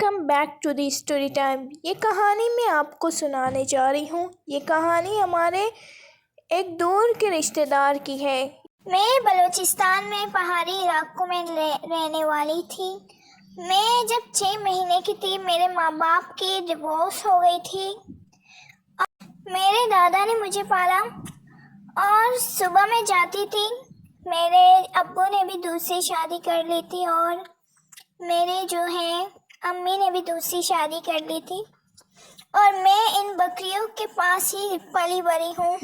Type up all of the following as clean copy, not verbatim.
Welcome back to the story time. یہ کہانی میں آپ کو سنانے جا رہی ہوں۔ یہ کہانی ہمارے ایک دور کے رشتہ دار کی ہے۔ میں بلوچستان میں پہاڑی علاقوں میں رہنے والی تھی۔ میں جب 6 مہینے کی تھی میرے ماں باپ کی ڈیورس ہو گئی تھی۔ میرے دادا نے مجھے پالا اور صبح میں جاتی تھی۔ میرے ابو نے بھی دوسری شادی کر لی تھی اور میرے جو ہیں امی نے بھی دوسری شادی کر لی تھی، اور میں ان بکریوں کے پاس ہی پلی بڑھی ہوں۔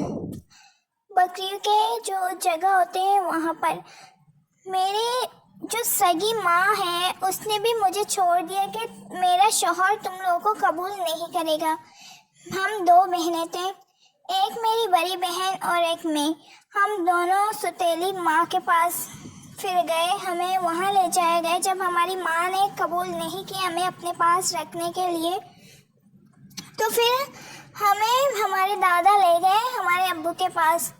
بکریوں کے جو جگہ ہوتے ہیں وہاں پر میری جو سگی ماں ہے اس نے بھی مجھے چھوڑ دیا کہ میرا شوہر تم لوگوں کو قبول نہیں کرے گا۔ ہم 2 بہنیں تھیں، ایک میری بڑی بہن اور ایک میں۔ ہم دونوں سوتیلی ماں کے پاس پھر گئے، ہمیں وہاں لے جایا گیا جب ہماری ماں نے قبول نہیں کیا ہمیں اپنے پاس رکھنے کے لیے، تو پھر ہمیں ہمارے دادا لے گئے ہمارے ابو کے پاس۔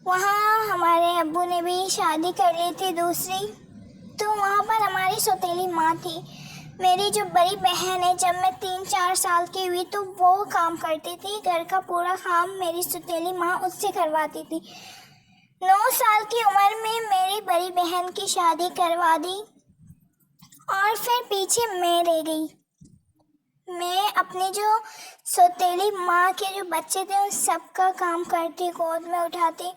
وہاں ہمارے ابو نے بھی شادی کر لی تھی دوسری، تو وہاں پر ہماری سوتیلی ماں تھی۔ میری جو بڑی بہن ہے جب میں 3-4 سال کی ہوئی تو وہ کام کرتی تھی، گھر کا پورا کام میری سوتیلی ماں اس سے کرواتی تھی۔ 9 سال کی عمر میں میری بڑی بہن کی شادی کروا دی اور پھر پیچھے میں رہ گئی۔ میں اپنی جو سوتیلی ماں کے جو بچے تھے ان سب کا کام کرتی، گود میں اٹھاتی،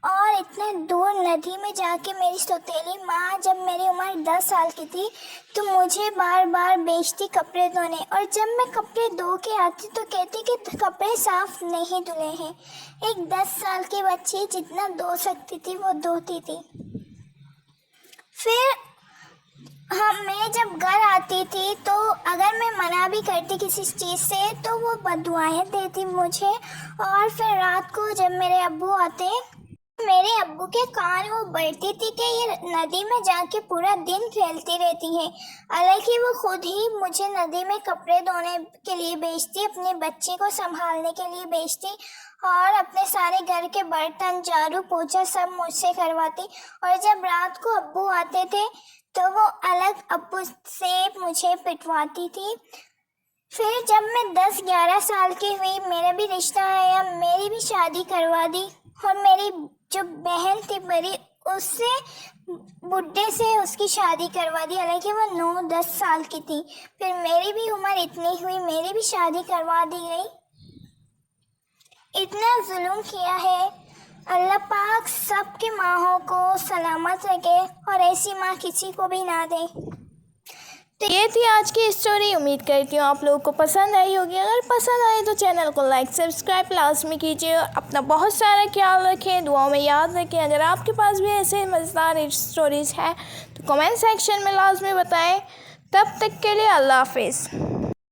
اور اتنے دور ندی میں جا کے میری سوتیلی ماں جب میری عمر 10 سال کی تھی تو مجھے بار بار بیچتی کپڑے دھونے، اور جب میں کپڑے دھو کے آتی تو کہتی کہ کپڑے صاف نہیں دھلے ہیں۔ ایک 10 سال کی بچی جتنا دھو سکتی تھی وہ دھوتی تھی۔ پھر میں جب گھر آتی تھی تو اگر میں منع بھی کرتی کسی چیز سے تو وہ بددعائیں دیتی مجھے، اور پھر رات کو جب میرے ابو آتے میرے ابو کے کان وہ بڑھتی تھی کہ یہ ندی میں جا کے پورا دن کھیلتی رہتی ہے، حالانکہ وہ خود ہی مجھے ندی میں کپڑے دھونے کے لیے بھیجتی، اپنے بچے کو سنبھالنے کے لیے بھیجتی، اور اپنے سارے گھر کے برتن جھاڑو پوچھا سب مجھ سے کرواتی۔ اور جب رات کو ابو آتے تھے تو وہ الگ ابو سے مجھے پٹواتی تھی۔ پھر جب میں 10-11 سال کی ہوئی میرا بھی رشتہ آیا، میری بھی شادی کروا دی، اور میری جو بہن تھی بڑی اس سے بڈھے سے اس کی شادی کروا دی، حالانکہ وہ 9-10 سال کی تھی۔ پھر میری بھی عمر اتنی ہوئی، میری بھی شادی کروا دی گئی۔ اتنا ظلم کیا ہے۔ اللہ پاک سب کے ماں کو سلامت رکھے اور ایسی ماں کسی کو بھی نہ دے۔ یہ تھی آج کی اسٹوری۔ امید کرتی ہوں آپ لوگوں کو پسند آئی ہوگی۔ اگر پسند آئی تو چینل کو لائک سبسکرائب لازمی کیجیے، اپنا بہت سارا خیال رکھیں، دعاؤں میں یاد رکھیں۔ اگر آپ کے پاس بھی ایسے مزیدار اسٹوریز ہیں تو کمنٹ سیکشن میں لازمی بتائیں۔ تب تک کے لیے اللہ حافظ۔